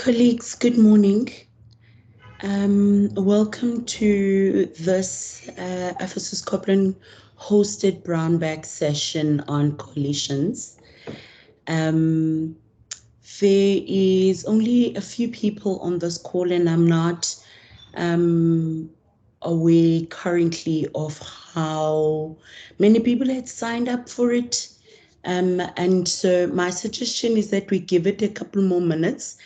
Colleagues, good morning. Welcome to this Ephesus Copland hosted brown bag session on coalitions. There is only a few people on this call, and I'm not aware currently of how many people had signed up for it. And so my suggestion is that we give it a couple more minutes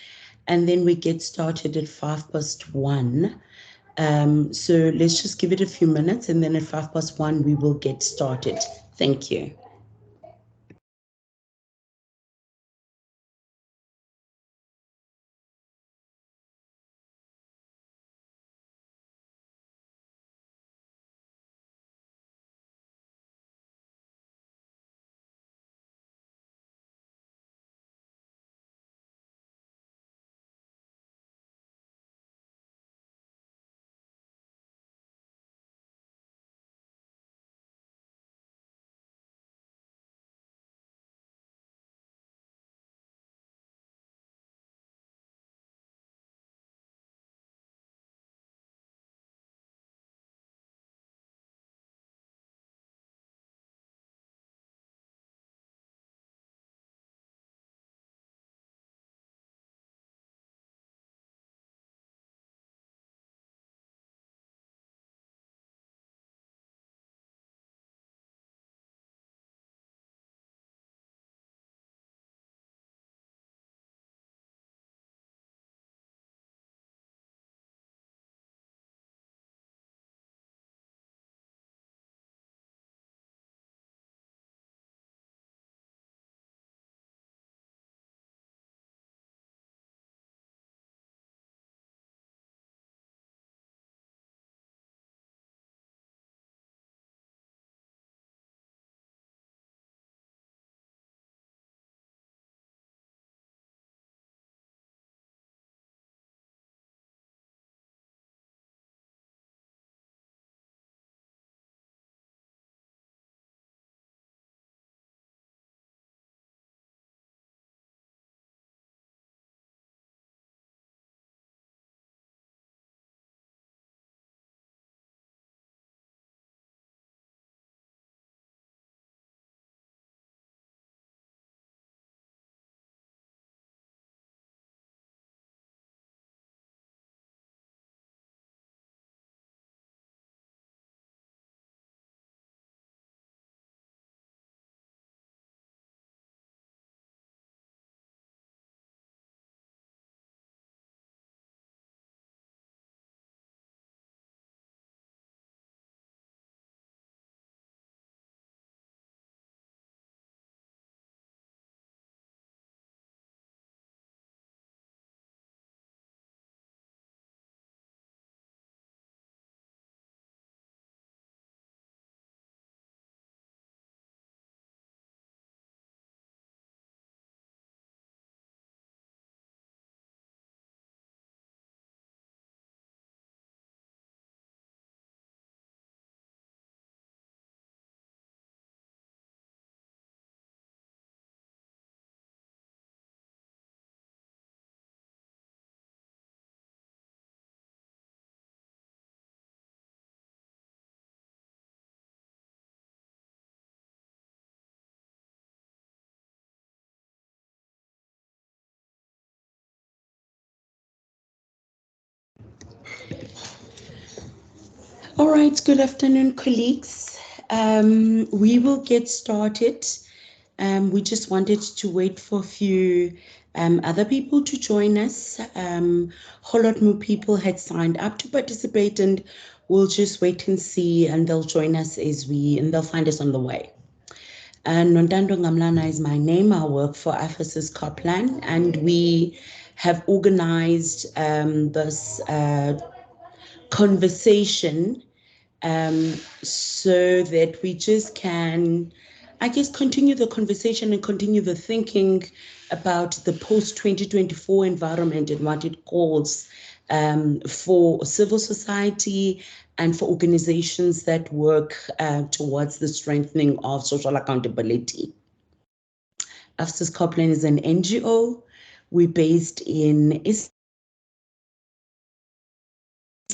and then we get started at 1:05. So let's just give it a few minutes, and then at 1:05 we will get started. Thank you. All right, good afternoon, colleagues. We will get started. We just wanted to wait for a few other people to join us. A whole lot more people had signed up to participate, and we'll just wait and see, and they'll join us and they'll find us on the way. Nontando Ngamlana is my name. I work for Ephesus Copland, and we have organized this conversation so that we just can, I guess, continue the conversation and continue the thinking about the post-2024 environment and what it calls for civil society and for organizations that work towards the strengthening of social accountability. Ephesus Copland is an NGO. We're based in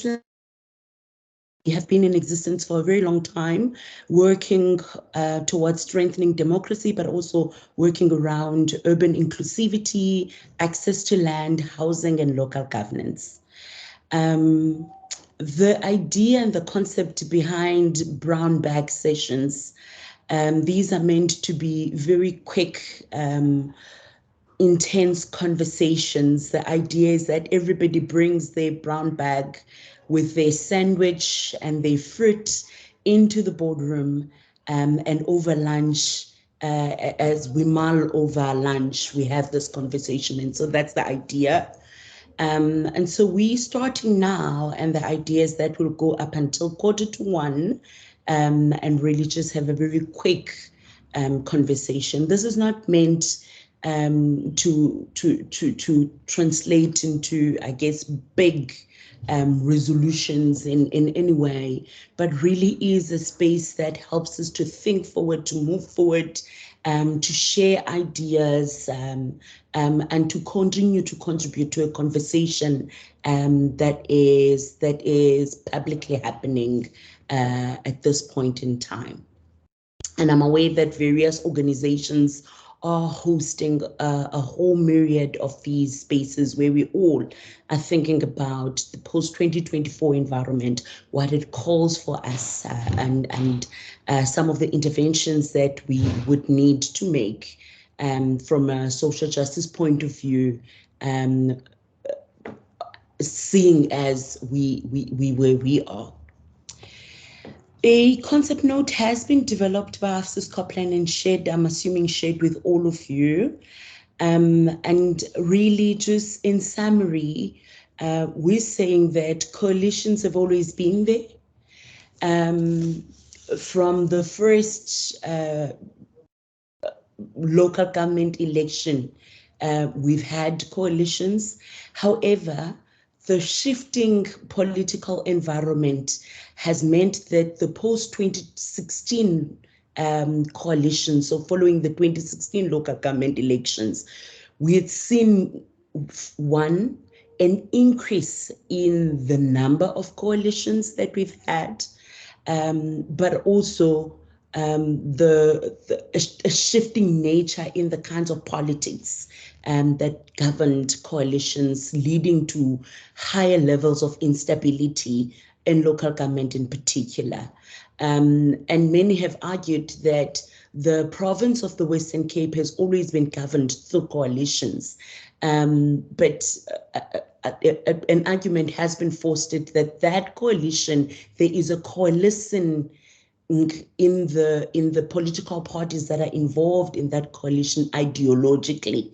we have been in existence for a very long time, working towards strengthening democracy, but also working around urban inclusivity, access to land, housing, and local governance. The idea and the concept behind brown bag sessions, these are meant to be very quick, intense conversations. The idea is that everybody brings their brown bag with their sandwich and their fruit into the boardroom, and over lunch, as we mull over our lunch, we have this conversation. And so that's the idea. And so we're starting now, and the idea is that we'll go up until 1:45, and really just have a very quick conversation. This is not meant to translate into, I guess, big resolutions in any way, but really is a space that helps us to think forward, to move forward, to share ideas, and to continue to contribute to a conversation that is publicly happening at this point in time. And I'm aware that various organizations are hosting a whole myriad of these spaces where we all are thinking about the post-2024 environment, what it calls for us, and some of the interventions that we would need to make from a social justice point of view, seeing as we where we are. A concept note has been developed by Afsus Copland and shared, I'm assuming shared with all of you. And really just in summary, we're saying that coalitions have always been there. From the first local government election, we've had coalitions. However, the shifting political environment has meant that the post-2016 coalition, so following the 2016 local government elections, we had seen, one, an increase in the number of coalitions that we've had, but also a shifting nature in the kinds of politics that governed coalitions, leading to higher levels of instability in local government in particular. And many have argued that the province of the Western Cape has always been governed through coalitions. But an argument has been fostered that coalition, there is a coalition in the political parties that are involved in that coalition ideologically,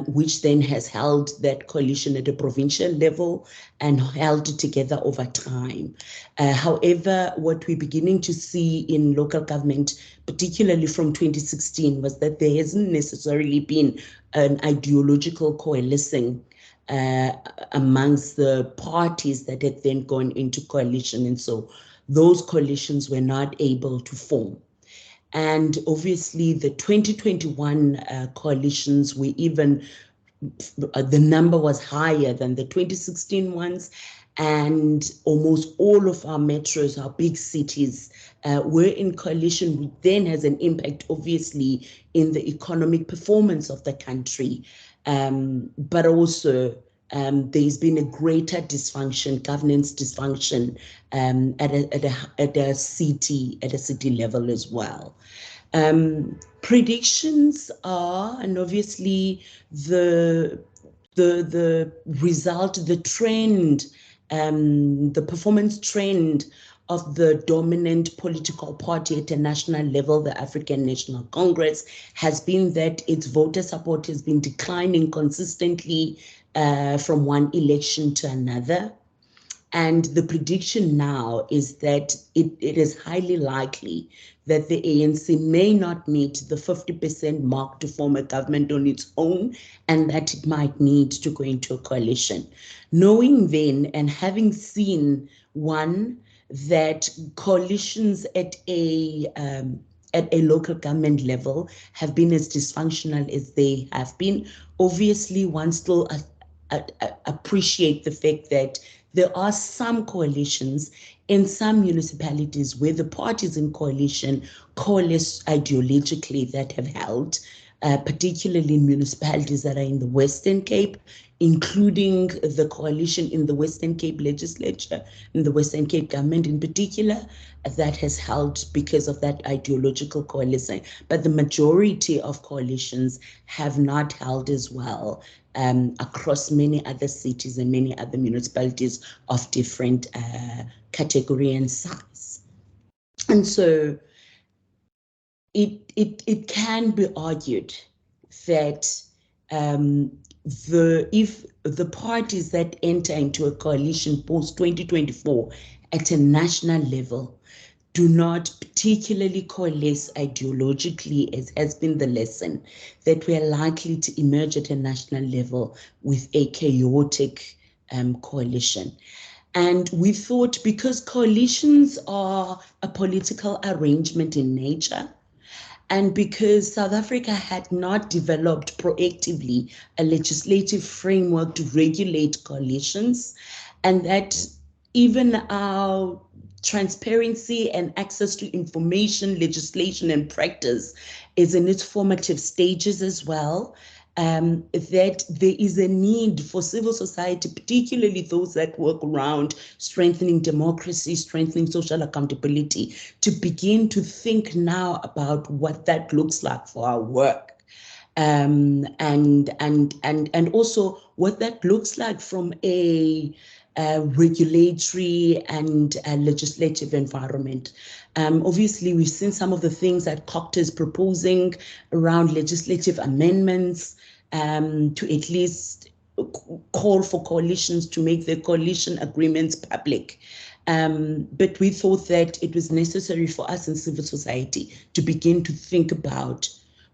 which then has held that coalition at a provincial level and held it together over time. However, what we're beginning to see in local government, particularly from 2016, was that there hasn't necessarily been an ideological coalescing amongst the parties that had then gone into coalition. And so those coalitions were not able to form. And obviously the 2021 coalitions were even, the number was higher than the 2016 ones. And almost all of our metros, our big cities, were in coalition, which then has an impact, obviously, in the economic performance of the country. But also, there's been a greater dysfunction, governance dysfunction, at a city level as well. Predictions are, and obviously the result, the trend, the performance trend of the dominant political party at a national level, the African National Congress, has been that its voter support has been declining consistently from one election to another. And the prediction now is that it is highly likely that the ANC may not meet the 50% mark to form a government on its own, and that it might need to go into a coalition. Knowing then, and having seen, one, that coalitions at a local government level have been as dysfunctional as they have been, obviously one still appreciate the fact that there are some coalitions in some municipalities where the parties in coalition coalesce ideologically that have held, particularly in municipalities that are in the Western Cape, including the coalition in the Western Cape legislature, in the Western Cape government in particular, that has held because of that ideological coalition. But the majority of coalitions have not held as well, across many other cities and many other municipalities of different category and size. And so it can be argued that if the parties that enter into a coalition post 2024 at a national level do not particularly coalesce ideologically, as has been the lesson, that we are likely to emerge at a national level with a chaotic coalition. And we thought, because coalitions are a political arrangement in nature, and because South Africa had not developed proactively a legislative framework to regulate coalitions, and that even our transparency and access to information, legislation, and practice is in its formative stages as well, that there is a need for civil society, particularly those that work around strengthening democracy, strengthening social accountability, to begin to think now about what that looks like for our work. And also what that looks like from a regulatory and legislative environment. Obviously, we've seen some of the things that COCTA is proposing around legislative amendments, to at least call for coalitions to make their coalition agreements public. But we thought that it was necessary for us in civil society to begin to think about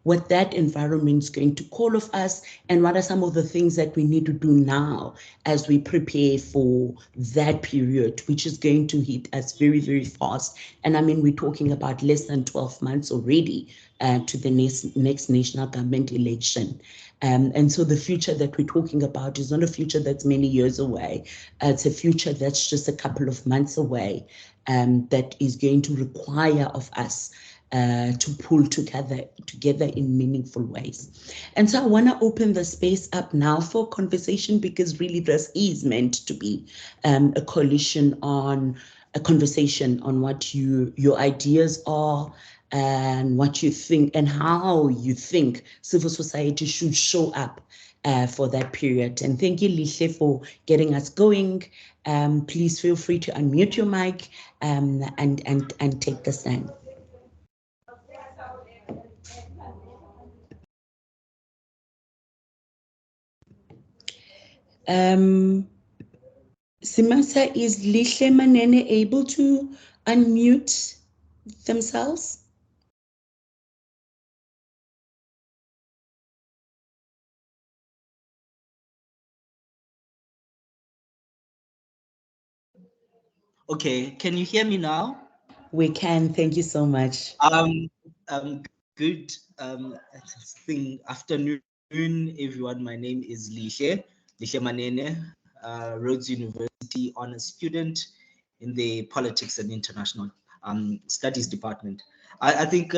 what that environment is going to call of us, and what are some of the things that we need to do now as we prepare for that period, which is going to hit us very, very fast. And I mean, we're talking about less than 12 months already to the next national government election. And so the future that we're talking about is not a future that's many years away. It's a future that's just a couple of months away, that is going to require of us to pull together in meaningful ways. And so I want to open the space up now for conversation, because really this is meant to be a conversation on what your ideas are, and what you think and how you think civil society should show up for that period. And thank you, Lihle, for getting us going. Please feel free to unmute your mic and take the stand. Simasa, is Lihle Manene able to unmute themselves? Okay, can you hear me now? We can, thank you so much. Good afternoon, everyone. My name is Lihle Manene, Rhodes University honors student in the Politics and International Studies Department. I think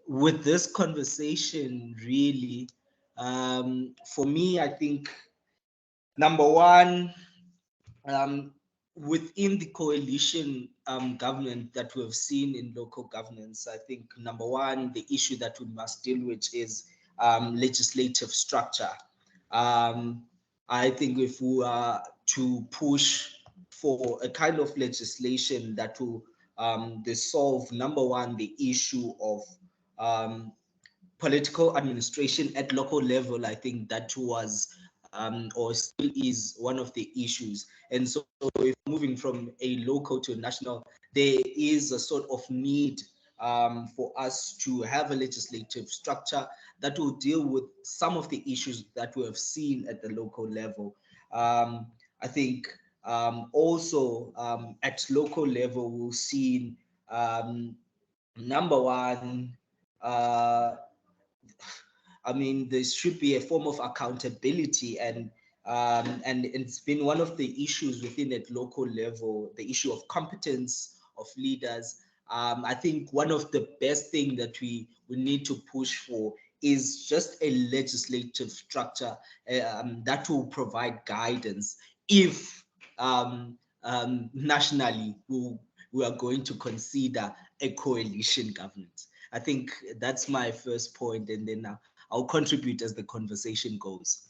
with this conversation, really, for me, I think number one, within the coalition government that we have seen in local governance, I think number one, the issue that we must deal with is legislative structure. I think if we are to push for a kind of legislation that will solve, number one, the issue of political administration at local level, I think that was or still is one of the issues. And so if moving from a local to a national, there is a sort of need for us to have a legislative structure that will deal with some of the issues that we have seen at the local level. I think also at local level, we've seen number one, I mean, there should be a form of accountability and And it's been one of the issues within at local level, the issue of competence of leaders. I think one of the best things that we need to push for is just a legislative structure that will provide guidance if nationally we are going to consider a coalition government. I think that's my first point, and then I'll contribute as the conversation goes.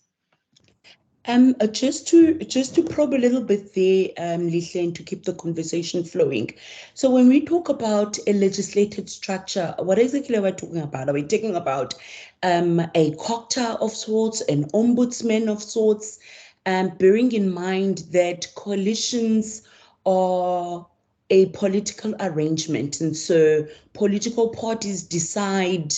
Just to probe a little bit there, Lihle, and to keep the conversation flowing. So when we talk about a legislative structure, what exactly are we talking about? Are we talking about a COGTA of sorts, an ombudsman of sorts, bearing in mind that coalitions are a political arrangement, and so political parties decide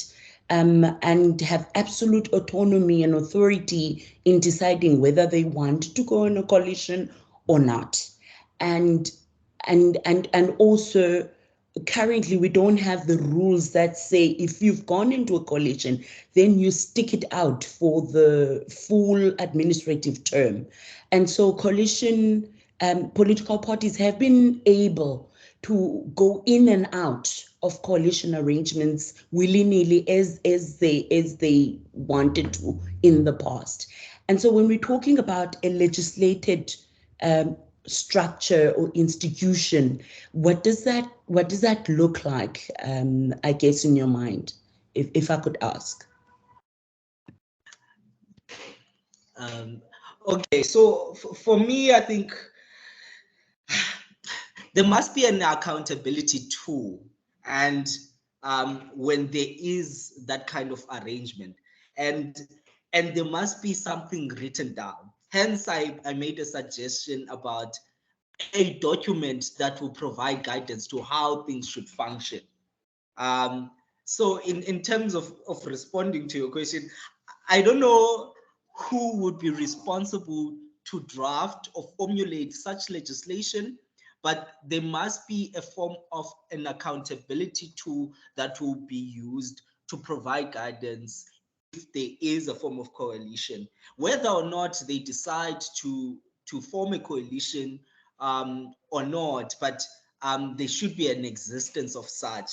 and have absolute autonomy and authority in deciding whether they want to go in a coalition or not. And also, currently we don't have the rules that say if you've gone into a coalition, then you stick it out for the full administrative term. And so coalition political parties have been able to go in and out of coalition arrangements willy-nilly as they wanted to in the past. And so when we're talking about a legislated structure or institution, what does that look like, I guess, in your mind, if I could ask? Okay, so for me, I think there must be an accountability tool, and when there is that kind of arrangement, and there must be something written down. Hence, I made a suggestion about a document that will provide guidance to how things should function. So in terms of responding to your question, I don't know who would be responsible to draft or formulate such legislation, but there must be a form of an accountability tool that will be used to provide guidance if there is a form of coalition, whether or not they decide to form a coalition or not, but there should be an existence of such.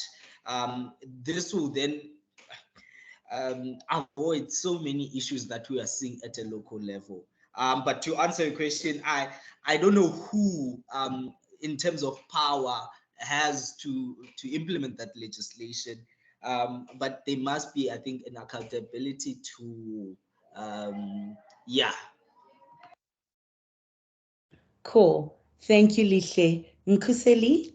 This will then avoid so many issues that we are seeing at a local level. But to answer your question, I don't know who, in terms of power, has to implement that legislation. But there must be, I think, an accountability to, yeah. Cool. Thank you, Lihle. Nkuseli?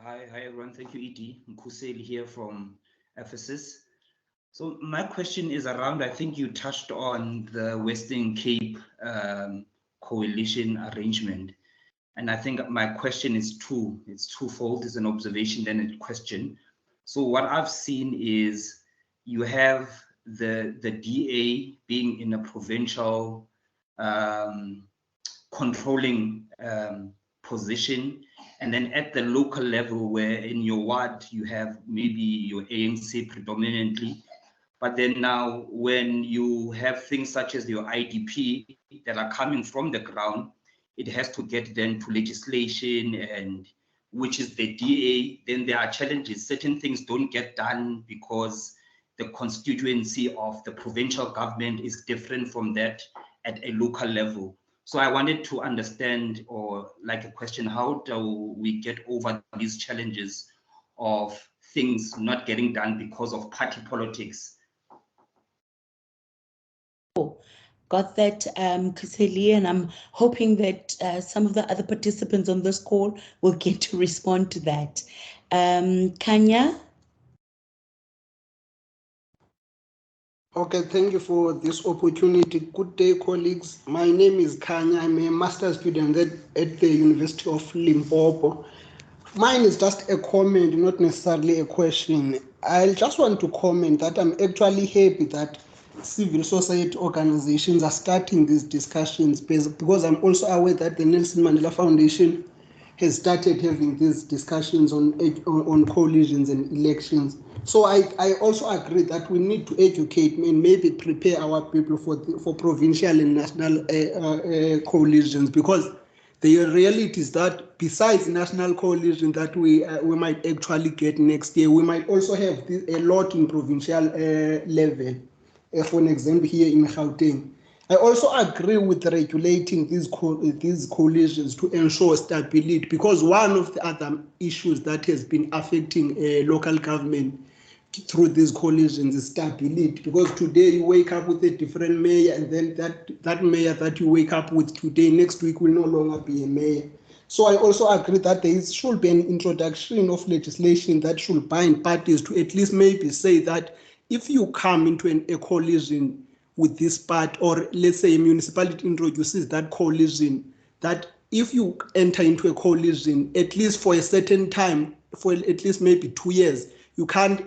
Hi everyone. Thank you, Edie. Nkuseli here from Ephesus. So my question is around, I think you touched on the Western Cape coalition arrangement. And I think my question is it's twofold. It's an observation, then a question. So what I've seen is you have the DA being in a provincial controlling position, and then at the local level, where in your ward you have maybe your ANC predominantly, but then now when you have things such as your IDP that are coming from the ground, it has to get then to legislation, and which is the DA. Then there are challenges. Certain things don't get done because the constituency of the provincial government is different from that at a local level. So I wanted to understand, or like a question, how do we get over these challenges of things not getting done because of party politics? Got that, Kuseli, and I'm hoping that some of the other participants on this call will get to respond to that. Kanya? Okay, thank you for this opportunity. Good day, colleagues. My name is Kanya. I'm a master's student at the University of Limpopo. Mine is just a comment, not necessarily a question. I just want to comment that I'm actually happy that civil society organizations are starting these discussions, because I'm also aware that the Nelson Mandela Foundation has started having these discussions on coalitions and elections. So I also agree that we need to educate and maybe prepare our people for provincial and national coalitions, because the reality is that besides national coalition that we might actually get next year, we might also have a lot in provincial level. For an example, here in Gauteng. I also agree with regulating these coalitions to ensure stability, because one of the other issues that has been affecting local government through these coalitions is stability. Because today you wake up with a different mayor, and then that mayor that you wake up with today, next week will no longer be a mayor. So I also agree that there should be an introduction of legislation that should bind parties to at least maybe say that if you come into a coalition with this part, or let's say a municipality introduces that coalition, that if you enter into a coalition, at least for a certain time, for at least maybe 2 years, you can't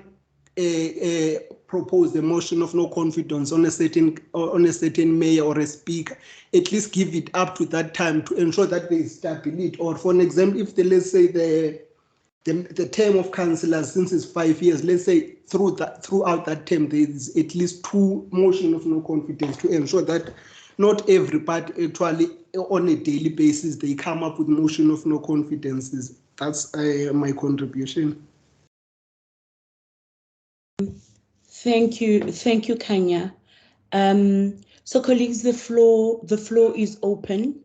propose the motion of no confidence on a certain mayor or a speaker. At least give it up to that time to ensure that there is stability. Or for an example, if let's say the term of councillors, since it's 5 years, let's say throughout that term there is at least 2 motion of no confidence to ensure that not every party actually on a daily basis they come up with motion of no confidences. That's my contribution. Thank you, Khanya. So colleagues, the floor is open.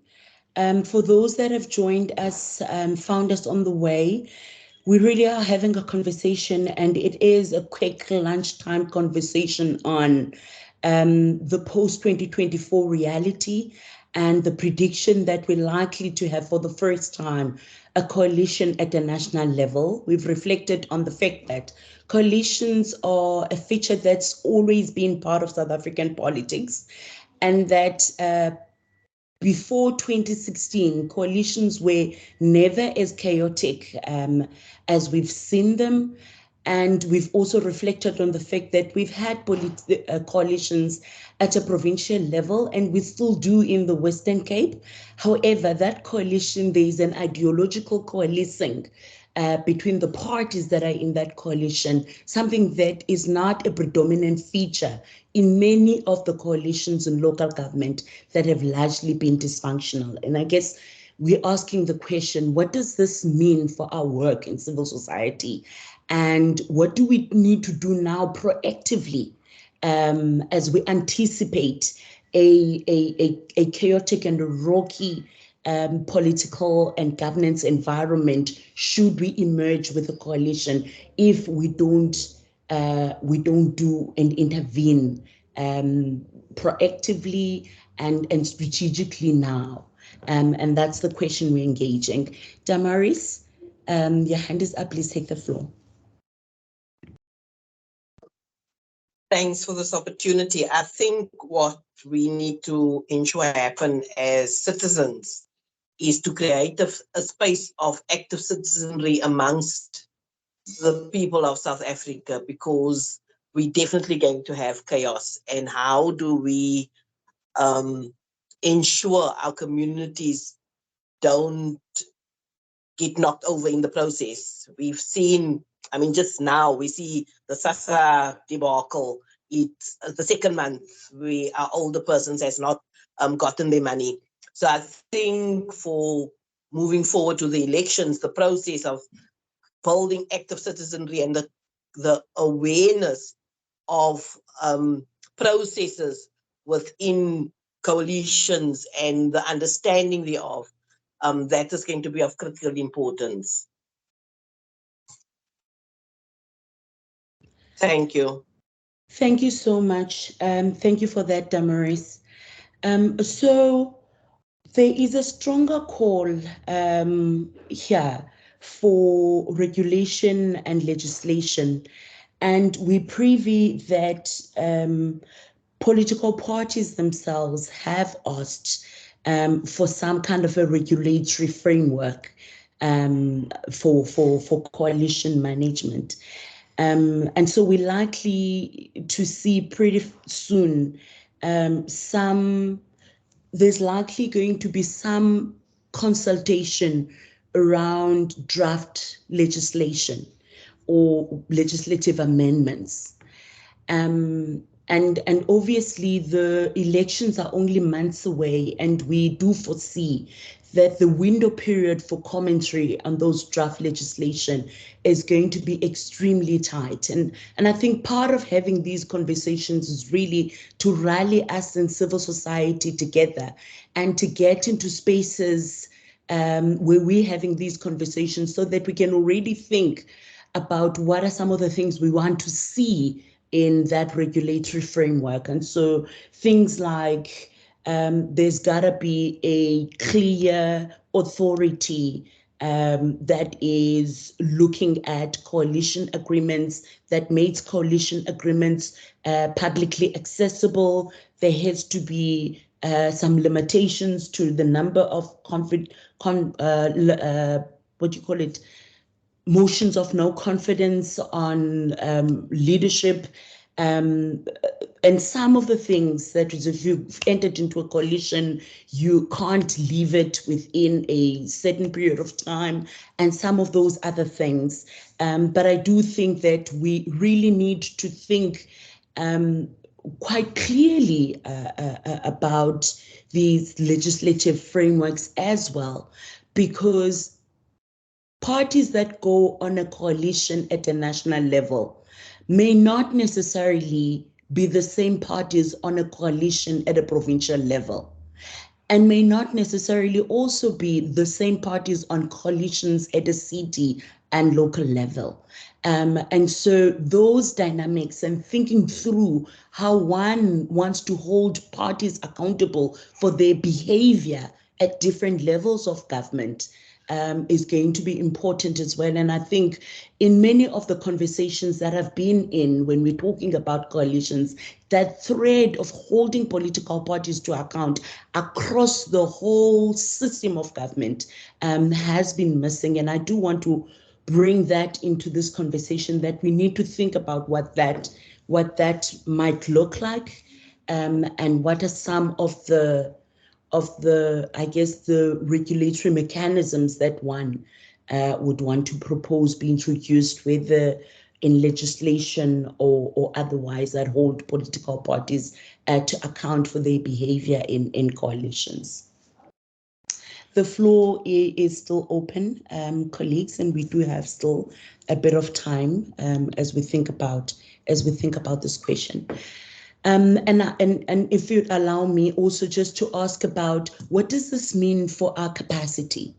For those that have joined us, found us on the way, we really are having a conversation, and it is a quick lunchtime conversation on the post-2024 reality and the prediction that we're likely to have for the first time a coalition at a national level. We've reflected on the fact that coalitions are a feature that's always been part of South African politics, and that before 2016, coalitions were never as chaotic as we've seen them. And we've also reflected on the fact that we've had coalitions at a provincial level, and we still do in the Western Cape. However, that coalition, there is an ideological coalescing between the parties that are in that coalition, something that is not a predominant feature in many of the coalitions in local government that have largely been dysfunctional. And I guess we're asking the question, what does this mean for our work in civil society? And what do we need to do now proactively as we anticipate a chaotic and a rocky political and governance environment should we emerge with a coalition if we don't do and intervene proactively and strategically now? And that's the question we're engaging. Damaris, your hand is up. Please take the floor. Thanks for this opportunity. I think what we need to ensure happen as citizens is to create a space of active citizenry amongst the people of South Africa, because we're definitely going to have chaos. And how do we ensure our communities don't get knocked over in the process? We've seen, I mean, just now we see the SASSA debacle. It's the second month where our older persons has not gotten their money. So I think for moving forward to the elections, the process of building active citizenry and the awareness of processes within coalitions and the understanding thereof, that is going to be of critical importance. Thank you. Thank you so much. Thank you for that, Damaris. So there is a stronger call here for regulation and legislation, and we privy that political parties themselves have asked for some kind of a regulatory framework for coalition management. And so we're likely to see pretty soon there's likely going to be some consultation around draft legislation or legislative amendments. And obviously the elections are only months away, and we do foresee that the window period for commentary on those draft legislation is going to be extremely tight. And I think part of having these conversations is really to rally us in civil society together and to get into spaces where we're having these conversations so that we can already think about what are some of the things we want to see in that regulatory framework. And so things like there's got to be a clear authority that is looking at coalition agreements, that makes coalition agreements publicly accessible. There has to be some limitations to the number of what do you call it? Motions of no confidence on leadership. And some of the things that is, if you've entered into a coalition, you can't leave it within a certain period of time, and some of those other things. But I do think that we really need to think quite clearly about these legislative frameworks as well, because parties that go on a coalition at a national level may not necessarily be the same parties on a coalition at a provincial level, and may not necessarily also be the same parties on coalitions at a city and local level. And so those dynamics and thinking through how one wants to hold parties accountable for their behavior at different levels of government is going to be important as well. And I think in many of the conversations that I've been in when we're talking about coalitions, that thread of holding political parties to account across the whole system of government has been missing. And I do want to bring that into this conversation, that we need to think about what that might look like, and what are some of the I guess, the regulatory mechanisms that one would want to propose be introduced, whether in legislation or otherwise, that hold political parties to account for their behavior in coalitions. The floor is still open, colleagues, and we do have still a bit of time as we think about this question. And if you'd allow me also just to ask about, what does this mean for our capacity?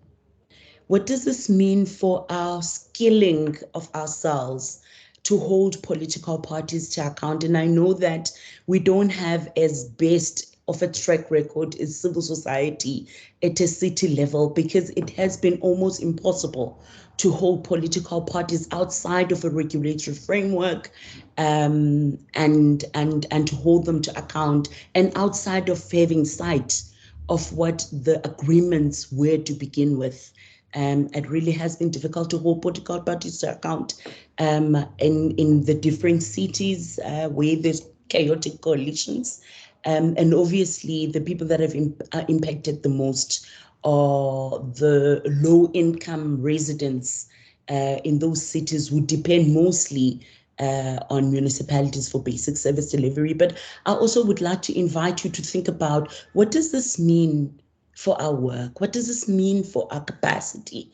What does this mean for our skilling of ourselves to hold political parties to account? And I know that we don't have as best of a track record as civil society at a city level, because it has been almost impossible to hold political parties outside of a regulatory framework, and to hold them to account, and outside of having sight of what the agreements were to begin with. It really has been difficult to hold political parties to account in the different cities where there's chaotic coalitions. And obviously, the people that are impacted the most are the low-income residents in those cities who depend mostly on municipalities for basic service delivery. But I also would like to invite you to think about, what does this mean for our work? What does this mean for our capacity?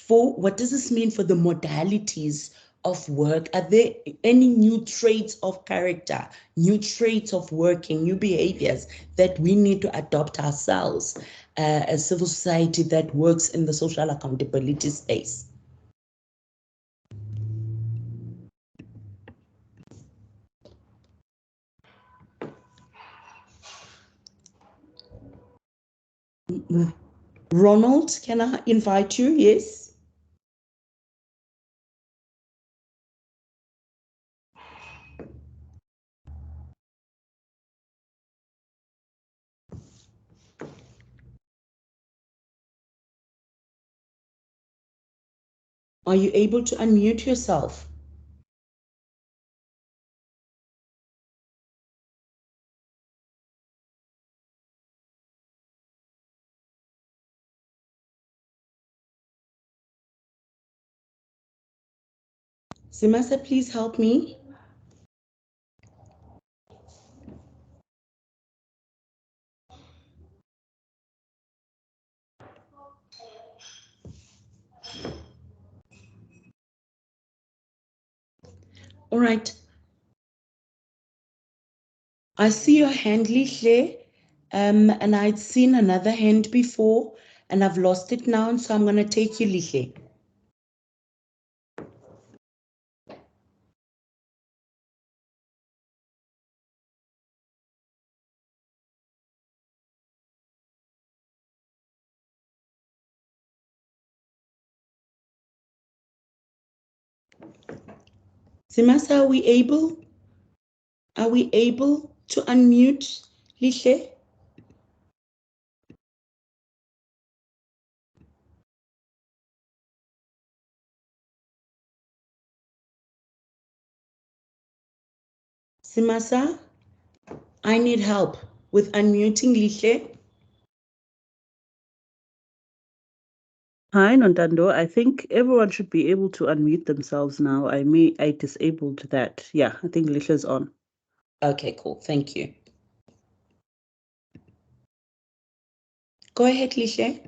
What does this mean for the modalities of work? Are there any new traits of character, new traits of working, new behaviors that we need to adopt ourselves as civil society that works in the social accountability space? Ronald, can I invite you? Yes. Are you able to unmute yourself? Simasa, please help me. All right. I see your hand, Lihle, and I'd seen another hand before, and I've lost it now, so I'm going to take you, Lihle. Simasa, are we able to unmute Lihle? Simasa, I need help with unmuting Lihle. Hi, Nontando. I think everyone should be able to unmute themselves now. I disabled that. Yeah, I think Lisha's on. Okay, cool. Thank you. Go ahead, Lihle.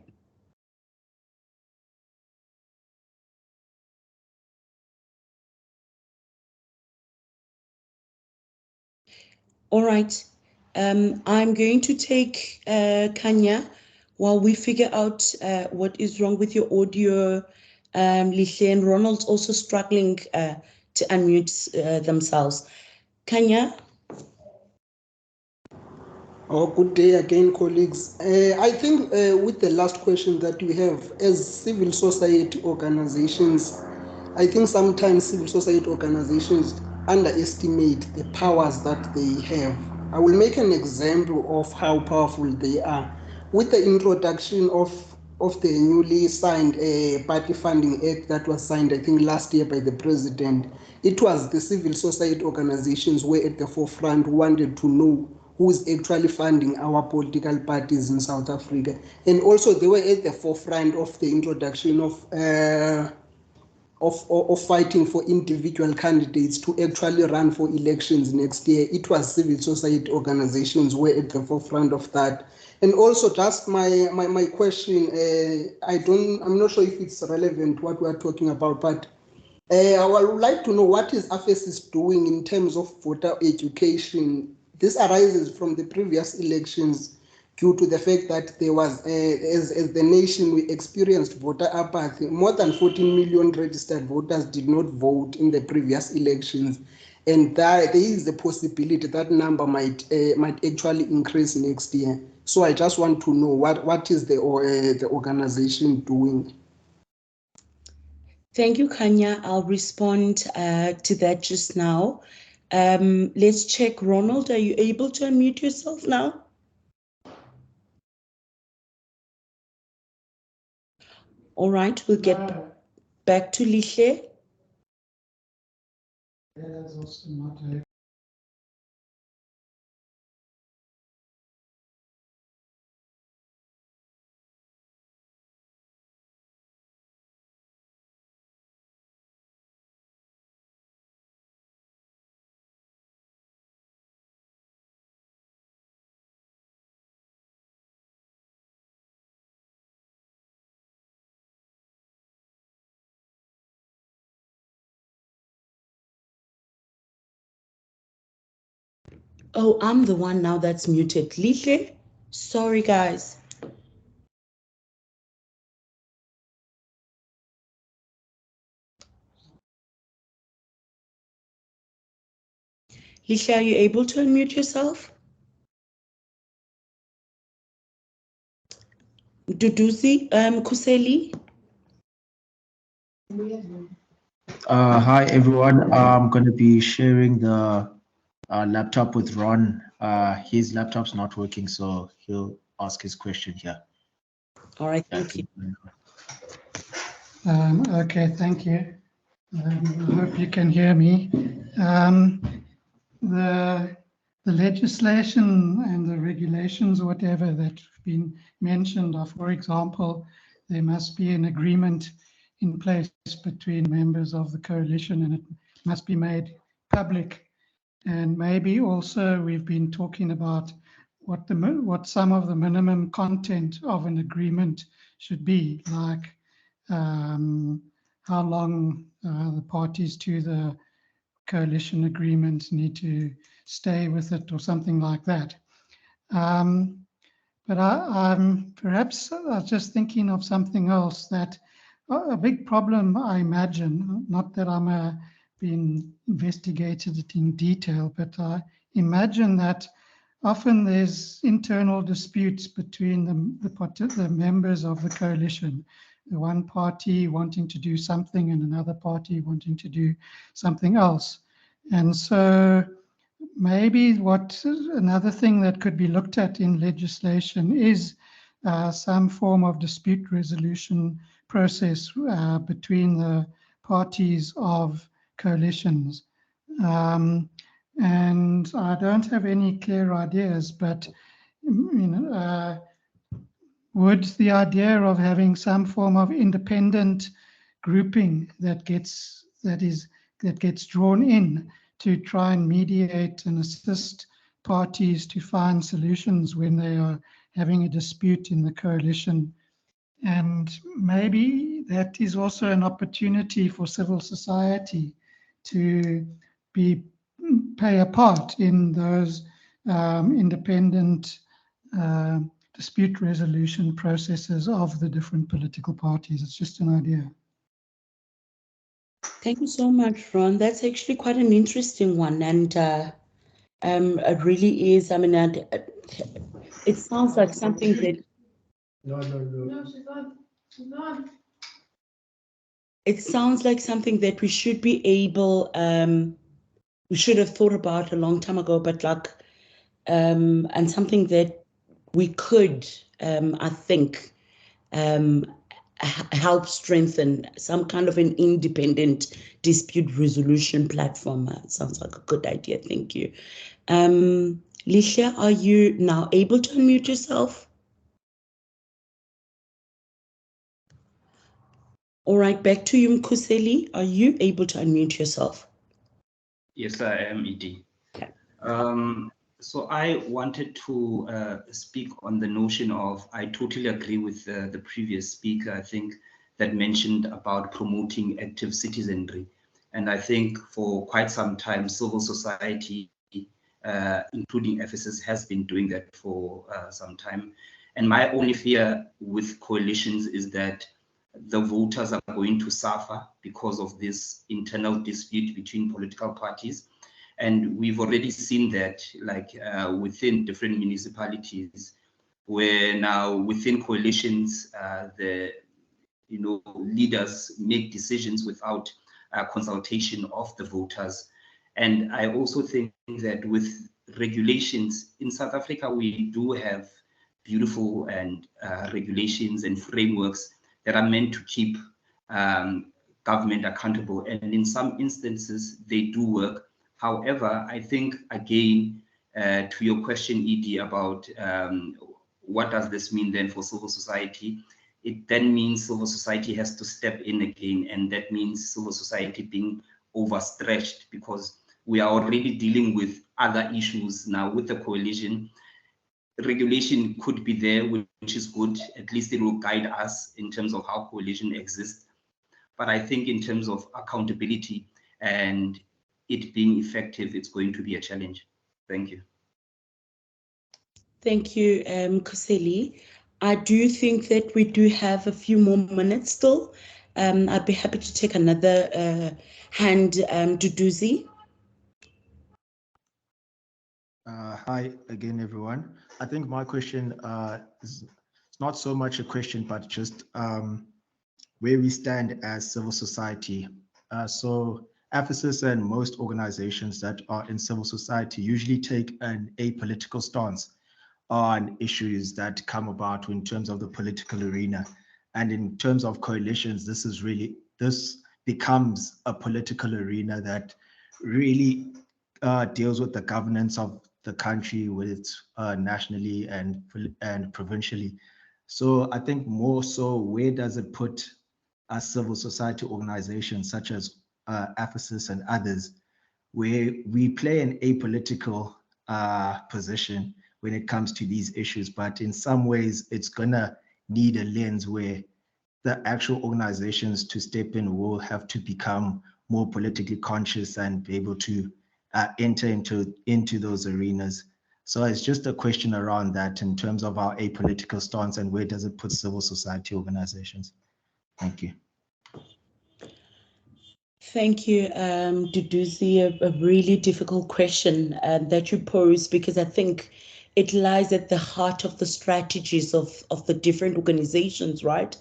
All right. I'm going to take Kanya while we figure out what is wrong with your audio. Lihle and Ronald's also struggling to unmute themselves. Kanya? Oh, good day again, colleagues. I think with the last question that we have, as civil society organizations, I think sometimes civil society organizations underestimate the powers that they have. I will make an example of how powerful they are. With the introduction of the newly signed Party Funding Act that was signed, I think, last year by the president, it was the civil society organizations were at the forefront, wanted to know who is actually funding our political parties in South Africa. And also they were at the forefront of the introduction of fighting for individual candidates to actually run for elections next year. It was civil society organizations were at the forefront of that. And also just my question, I'm not sure if it's relevant what we're talking about, but I would like to know what is AFESIS doing in terms of voter education. This arises from the previous elections due to the fact that there was, as the nation, we experienced voter apathy. More than 14 million registered voters did not vote in the previous elections. And there is the possibility that number might actually increase next year. So I just want to know what is the organization doing. Thank you, Kanya. I'll respond to that just now. Let's check. Ronald, are you able to unmute yourself now? All right, we'll get back to Lihle. Oh, I'm the one now that's muted. Lihle, sorry, guys. Lihle, are you able to unmute yourself? Duduzi, Kuseli? Hi everyone. I'm going to be sharing the laptop with Ron. His laptop's not working, so he'll ask his question here. All right, thank you. Okay, thank you. I hope you can hear me. The legislation and the regulations, whatever that have been mentioned, are, for example, there must be an agreement in place between members of the coalition, and it must be made public. And maybe also we've been talking about what some of the minimum content of an agreement should be, like how long the parties to the coalition agreement need to stay with it, or something like that. But I'm perhaps just thinking of something else, that a big problem, I imagine, not that I'm been investigated it in detail, but I imagine that often there's internal disputes between the members of the coalition. The one party wanting to do something and another party wanting to do something else. And so maybe another thing that could be looked at in legislation is some form of dispute resolution process between the parties of coalitions. And I don't have any clear ideas, but would the idea of having some form of independent grouping that gets drawn in to try and mediate and assist parties to find solutions when they are having a dispute in the coalition? And maybe that is also an opportunity for civil society to play a part in those independent dispute resolution processes of the different political parties. It's just an idea. Thank you so much, Ron. That's actually quite an interesting one, and it really is. I mean, it sounds like something that. No, she's on. She's on. It sounds like something that we should be able. We should have thought about a long time ago, but and something that we could, I think, help strengthen some kind of an independent dispute resolution platform. Sounds like a good idea. Thank you. Licia, are you now able to unmute yourself? All right, back to you, Mkhuseli. Are you able to unmute yourself? Yes, I am, Edie. Okay. So I wanted to speak on the notion of, I totally agree with the previous speaker, I think, that mentioned about promoting active citizenry. And I think for quite some time, civil society, including FSS, has been doing that for some time. And my only fear with coalitions is that the voters are going to suffer because of this internal dispute between political parties. And we've already seen that, like within different municipalities, where now within coalitions, the leaders make decisions without consultation of the voters. And I also think that with regulations in South Africa, we do have beautiful and regulations and frameworks that are meant to keep government accountable. And in some instances, they do work. However, I think, again, to your question, Edie, about what does this mean then for civil society? It then means civil society has to step in again, and that means civil society being overstretched, because we are already dealing with other issues now with the coalition. Regulation could be there, which is good. At least it will guide us in terms of how coalition exists. But I think in terms of accountability and it being effective, it's going to be a challenge. Thank you. Thank you, Mkhuseli. I do think that we do have a few more minutes still. I'd be happy to take another hand, Duduzi. Hi again, everyone. I think my question is not so much a question, but just where we stand as civil society. So FSS and most organizations that are in civil society usually take an apolitical stance on issues that come about in terms of the political arena. And in terms of coalitions, this becomes a political arena that really deals with the governance of the country, with nationally and provincially. So I think more so, where does it put civil society organizations such as AFASIS and others, where we play an apolitical position when it comes to these issues, but in some ways it's gonna need a lens where the actual organizations to step in will have to become more politically conscious and be able to enter into those arenas. So it's just a question around that in terms of our apolitical stance and where does it put civil society organizations? Thank you. Thank you, Duduzi, a really difficult question that you pose, because I think it lies at the heart of the strategies of the different organizations, right?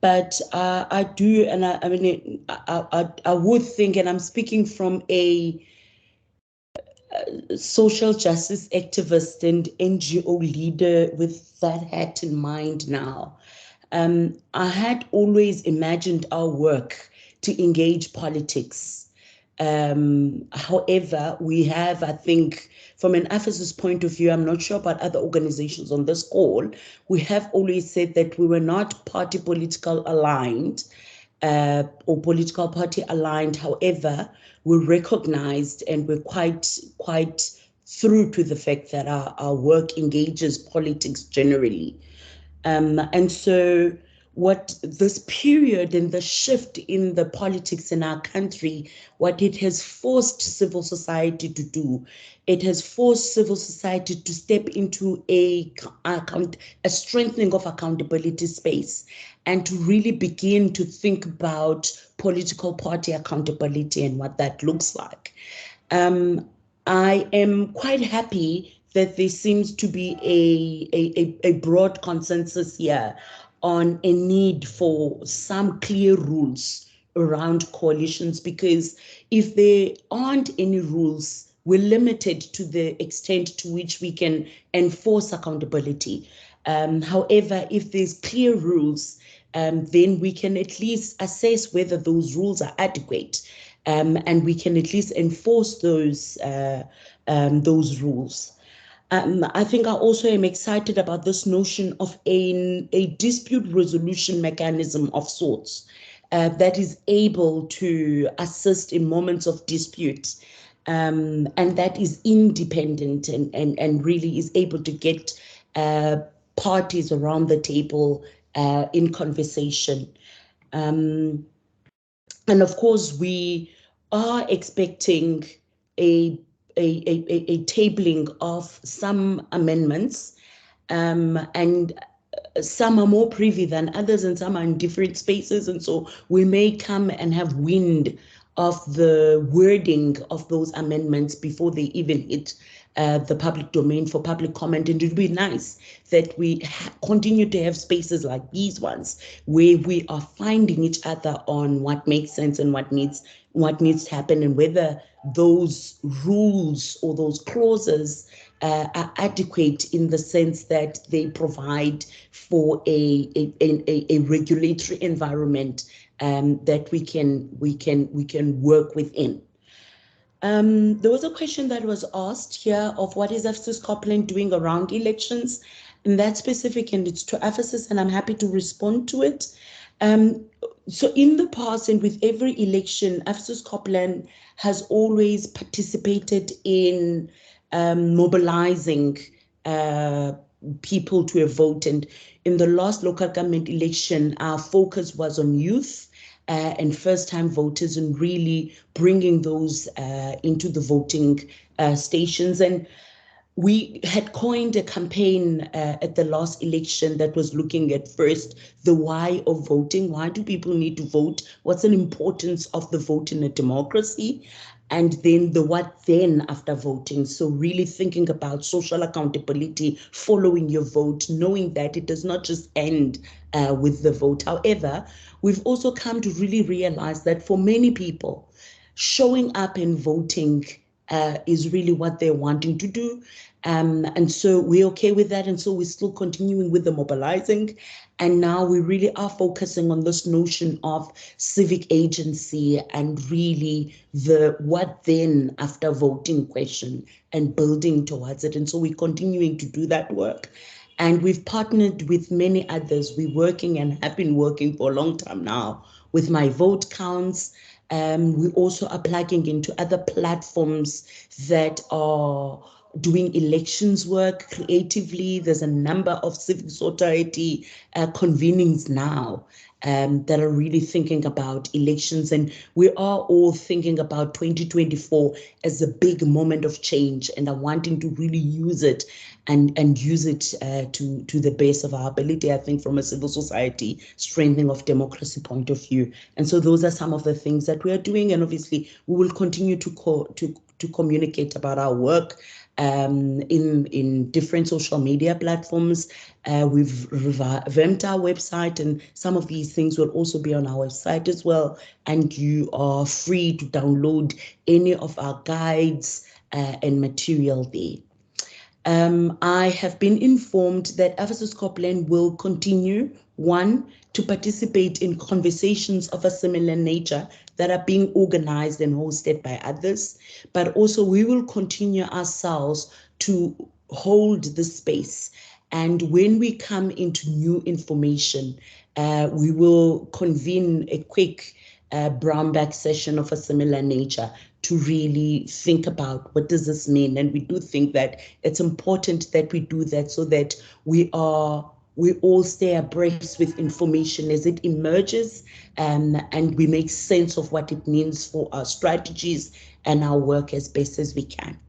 But I do, and I mean, I would think, and I'm speaking from a social justice activist and NGO leader with that hat in mind now. I had always imagined our work to engage politics. However, we have, I think, from an AFASIS point of view, I'm not sure about other organizations on this call, we have always said that we were not party political aligned or political party aligned. However, we recognized and we're quite through to the fact that our work engages politics generally. And so what this period and the shift in the politics in our country, what it has forced civil society to do, it has forced civil society to step into a strengthening of accountability space and to really begin to think about political party accountability and what that looks like. I am quite happy that there seems to be a broad consensus here on a need for some clear rules around coalitions, because if there aren't any rules, we're limited to the extent to which we can enforce accountability. However, if there's clear rules, then we can at least assess whether those rules are adequate, and we can at least enforce those rules. I think I also am excited about this notion of a dispute resolution mechanism of sorts that is able to assist in moments of dispute, and that is independent and really is able to get parties around the table in conversation. And of course, we are expecting a tabling of some amendments, and some are more privy than others and some are in different spaces. And so we may come and have wind of the wording of those amendments before they even hit the public domain for public comment. And it would be nice that we continue to have spaces like these ones where we are finding each other on what makes sense and what needs to happen, and whether those rules or those clauses are adequate in the sense that they provide for a regulatory environment that we can work within. There was a question that was asked here of what is AFASIS Scotland doing around elections, and that's specific and it's to AFASIS, and I'm happy to respond to it. So in the past and with every election, AFASIS Scotland has always participated in mobilizing people to a vote. And in the last local government election, our focus was on youth and first-time voters, and really bringing those into the voting stations. And we had coined a campaign at the last election that was looking at first the why of voting. Why do people need to vote? What's the importance of the vote in a democracy? And then the what then after voting. So really thinking about social accountability, following your vote, knowing that it does not just end with the vote. However, we've also come to really realize that for many people, showing up and voting is really what they're wanting to do. And so we're okay with that. And so we're still continuing with the mobilizing. And now we really are focusing on this notion of civic agency and really the what then after voting question and building towards it. And so we're continuing to do that work. And we've partnered with many others. We're working and have been working for a long time now with My Vote Counts. We also are plugging into other platforms that are doing elections work creatively. There's a number of civil society convenings now that are really thinking about elections. And we are all thinking about 2024 as a big moment of change and are wanting to really use it and use it to the best of our ability, I think, from a civil society strengthening of democracy point of view. And so those are some of the things that we are doing. And obviously, we will continue to communicate about our work in different social media platforms. We've revamped our website, and some of these things will also be on our website as well. And you are free to download any of our guides and material there. I have been informed that Ephesus Copland will continue, one, to participate in conversations of a similar nature that are being organized and hosted by others, but also we will continue ourselves to hold the space. And when we come into new information, we will convene a quick brown bag session of a similar nature to really think about what does this mean. And we do think that it's important that we do that so that we all stay abreast with information as it emerges, and we make sense of what it means for our strategies and our work as best as we can.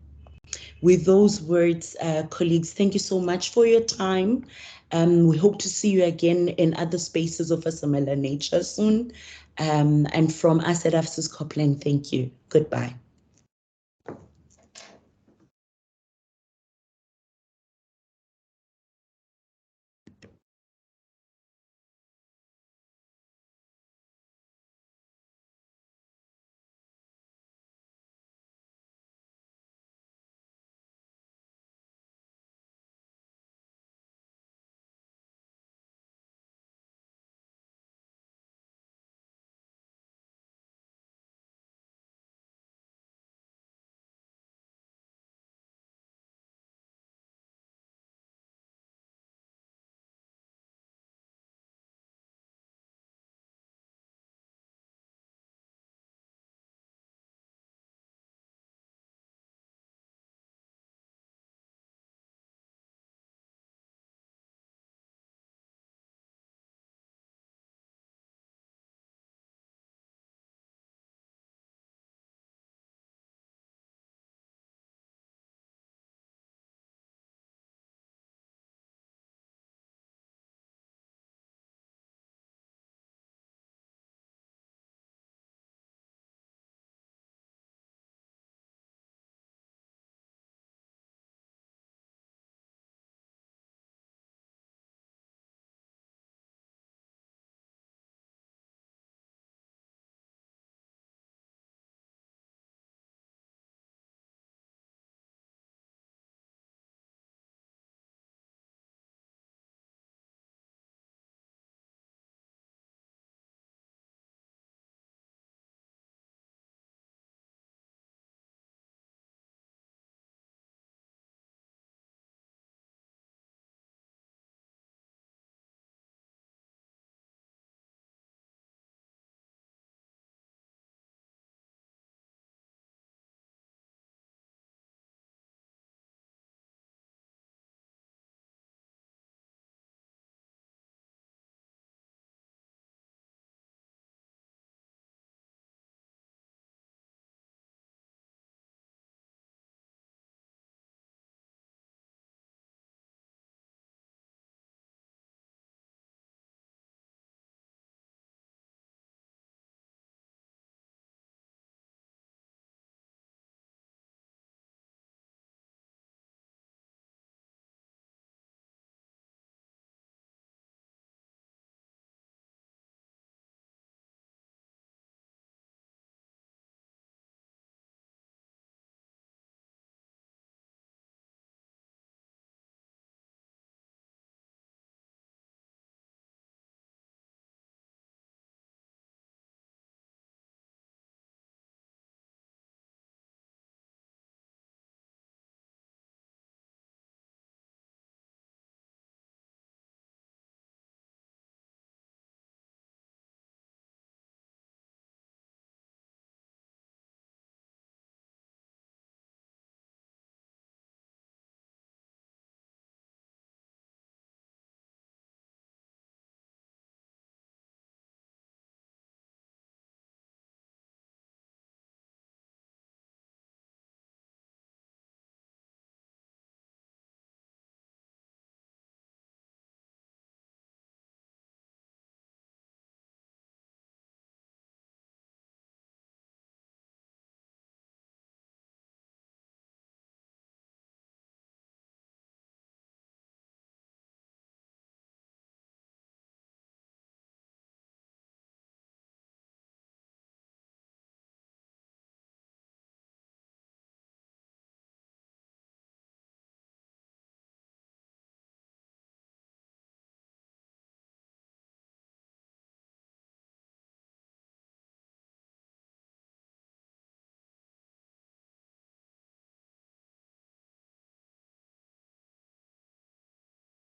With those words, colleagues, thank you so much for your time. We hope to see you again in other spaces of a similar nature soon. And from us at Ephesus Copland, thank you. Goodbye.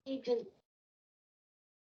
Agent